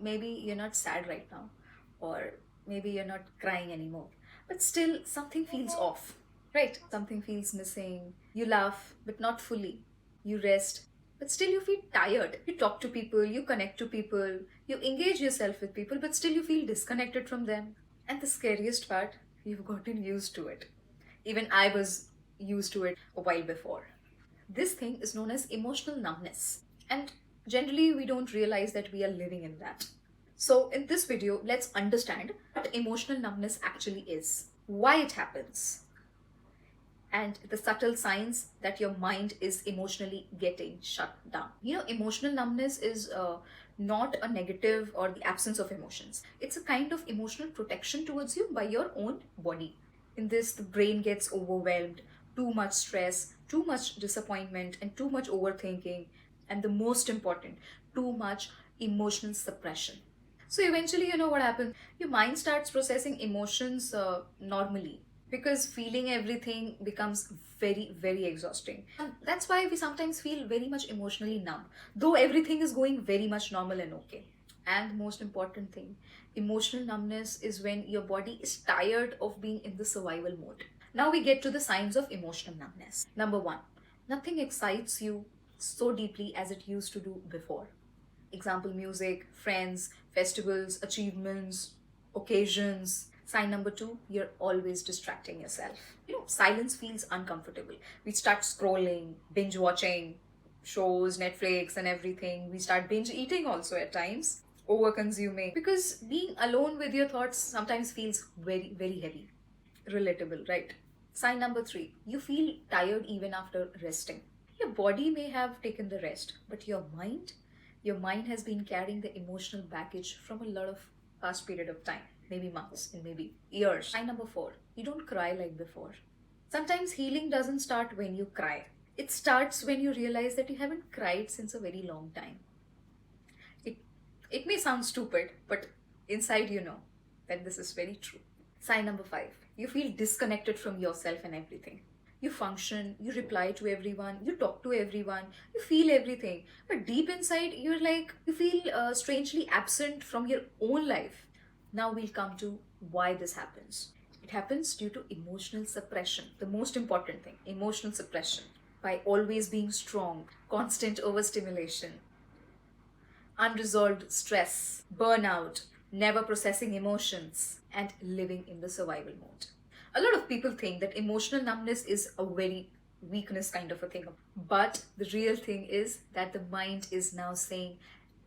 Maybe you're not sad right now, or maybe you're not crying anymore, but still something feels off, right? Something feels missing. You laugh, but not fully. You rest, but still you feel tired. You talk to people, you connect to people, you engage yourself with people, but still you feel disconnected from them. And the scariest part, you've gotten used to it. Even I was used to it a while before. This thing is known as emotional numbness. And generally, we don't realize that we are living in that. So, in this video, let's understand what emotional numbness actually is, why it happens, and the subtle signs that your mind is emotionally getting shut down. Emotional numbness is not a negative or the absence of emotions. It's a kind of emotional protection towards you by your own body. In this, the brain gets overwhelmed, too much stress, too much disappointment, and too much overthinking, and the most important, too much emotional suppression. So eventually, you know what happens? Your mind starts processing emotions normally, because feeling everything becomes very, very exhausting. And that's why we sometimes feel very much emotionally numb, though everything is going very much normal and okay. And the most important thing, emotional numbness is when your body is tired of being in the survival mode. Now we get to the signs of emotional numbness. Number one, nothing excites you so deeply as it used to do before. Example, music, friends, festivals, achievements, occasions. Sign number two, you're always distracting yourself. Silence feels uncomfortable. We start scrolling, binge watching shows, Netflix, and everything. We start binge eating also at times, over consuming, because being alone with your thoughts sometimes feels very, very heavy. Relatable, right? Sign number three, you feel tired even after resting. Your body may have taken the rest, but your mind has been carrying the emotional baggage from a lot of past period of time, maybe months and maybe years. Sign number four, you don't cry like before. Sometimes healing doesn't start when you cry. It starts when you realize that you haven't cried since a very long time. It it may sound stupid, but inside you know that this is very true. Sign number five, you feel disconnected from yourself and everything. You function, you reply to everyone, you talk to everyone, you feel everything. But deep inside, you feel strangely absent from your own life. Now we'll come to why this happens. It happens due to emotional suppression. The most important thing, emotional suppression. By always being strong, constant overstimulation, unresolved stress, burnout, never processing emotions, and living in the survival mode. A lot of people think that emotional numbness is a very weakness kind of a thing. But the real thing is that the mind is now saying,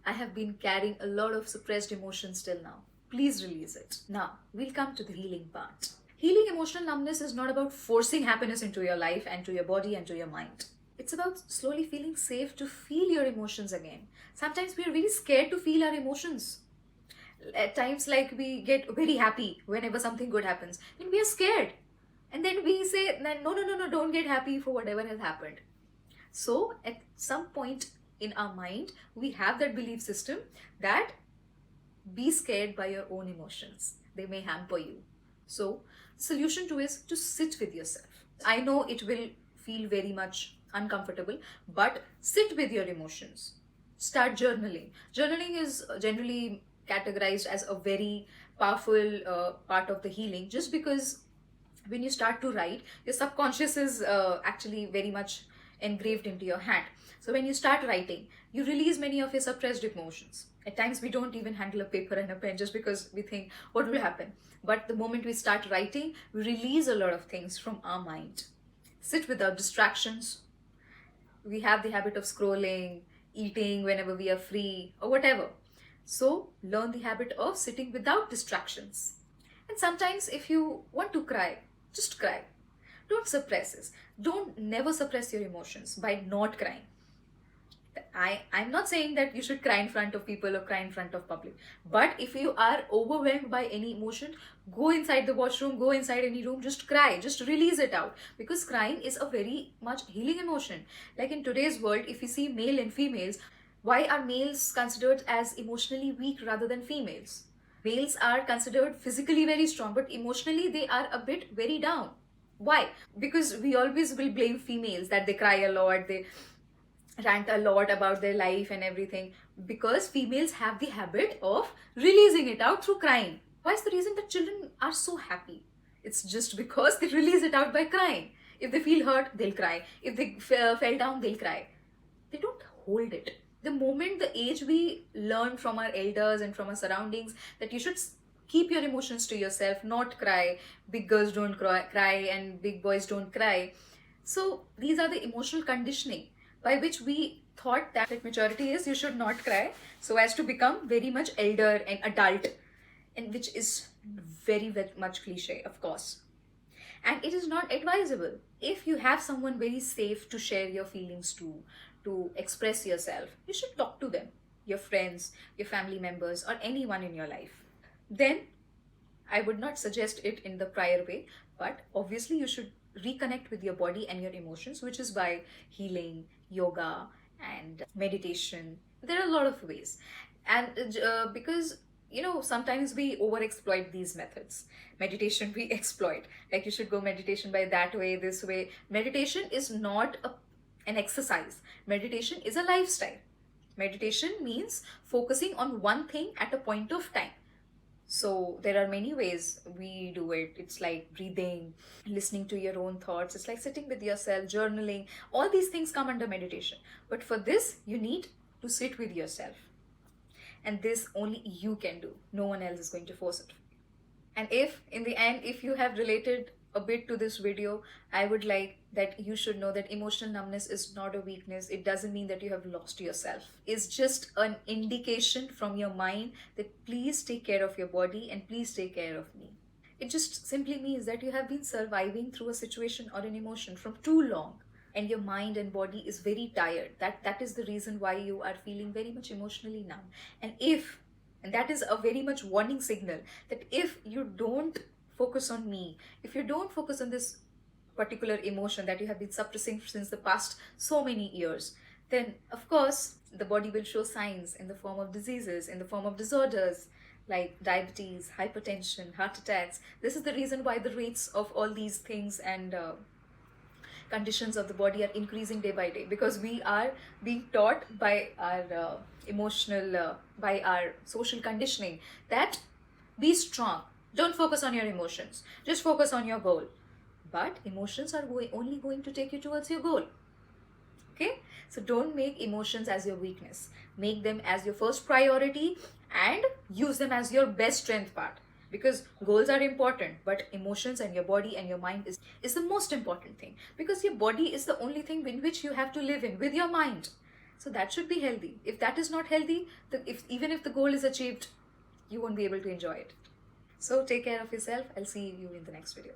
I have been carrying a lot of suppressed emotions till now. Please release it. Now, we'll come to the healing part. Healing emotional numbness is not about forcing happiness into your life and to your body and to your mind. It's about slowly feeling safe to feel your emotions again. Sometimes we are very scared to feel our emotions. At times, like, we get very happy whenever something good happens, and we are scared. And then we say, no, no, no, no, don't get happy for whatever has happened. So, at some point in our mind, we have that belief system that be scared by your own emotions. They may hamper you. So, solution to is to sit with yourself. I know it will feel very much uncomfortable, but sit with your emotions. Start journaling. Journaling is generally categorized as a very powerful part of the healing, just because when you start to write, your subconscious is actually very much engraved into your hand. So when you start writing, you release many of your suppressed emotions. At times we don't even handle a paper and a pen just because we think what will happen, but the moment we start writing, we release a lot of things from our mind. Sit without distractions. We have the habit of scrolling, eating whenever we are free, or whatever. So learn the habit of sitting without distractions. And sometimes if you want to cry, just cry. Don't suppress this. Don't never suppress your emotions by not crying. I'm not saying that you should cry in front of people or cry in front of public. But if you are overwhelmed by any emotion, go inside the washroom, go inside any room, just cry, just release it out. Because crying is a very much healing emotion. Like in today's world, if you see male and females, why are males considered as emotionally weak rather than females? Males are considered physically very strong, but emotionally they are a bit very down. Why? Because we always will blame females that they cry a lot, rant a lot about their life and everything, because females have the habit of releasing it out through crying. Why is the reason that children are so happy? It's just because they release it out by crying. If they feel hurt, they'll cry. If they fell down, they'll cry. They don't hold it. The moment, the age we learn from our elders and from our surroundings that you should keep your emotions to yourself, not cry. Big girls don't cry and big boys don't cry. So these are the emotional conditioning by which we thought that maturity is you should not cry, so as to become very much elder and adult, and which is very, very much cliche, of course. And it is not advisable. If you have someone very safe to share your feelings to express yourself, you should talk to them, your friends, your family members, or anyone in your life. Then I would not suggest it in the prior way, but obviously you should reconnect with your body and your emotions, which is by healing, yoga, and meditation. There are a lot of ways. And because sometimes we overexploit these methods. Meditation we exploit. Like, you should go meditation by that way, this way. Meditation is not an exercise. Meditation is a lifestyle. Meditation means focusing on one thing at a point of time. So there are many ways we do it. It's like breathing, listening to your own thoughts. It's like sitting with yourself, journaling. All these things come under meditation. But for this, you need to sit with yourself. And this only you can do. No one else is going to force it. And if, in the end, if you have related a bit to this video, I would like that you should know that emotional numbness is not a weakness. It doesn't mean that you have lost yourself. It's just an indication from your mind that please take care of your body and please take care of me. It just simply means that you have been surviving through a situation or an emotion from too long, and your mind and body is very tired. That is the reason why you are feeling very much emotionally numb. And that is a very much warning signal that if you don't focus on me, if you don't focus on this particular emotion that you have been suppressing since the past so many years, then of course the body will show signs in the form of diseases, in the form of disorders like diabetes, hypertension, heart attacks. This is the reason why the rates of all these things and conditions of the body are increasing day by day, because we are being taught by our by our social conditioning that be strong, don't focus on your emotions, just focus on your goal. But emotions are only going to take you towards your goal. Okay, so don't make emotions as your weakness. Make them as your first priority and use them as your best strength part. Because goals are important, but emotions and your body and your mind is the most important thing, because your body is the only thing in which you have to live in with your mind. So that should be healthy. If that is not healthy, even if the goal is achieved, you won't be able to enjoy it. So take care of yourself. I'll see you in the next video.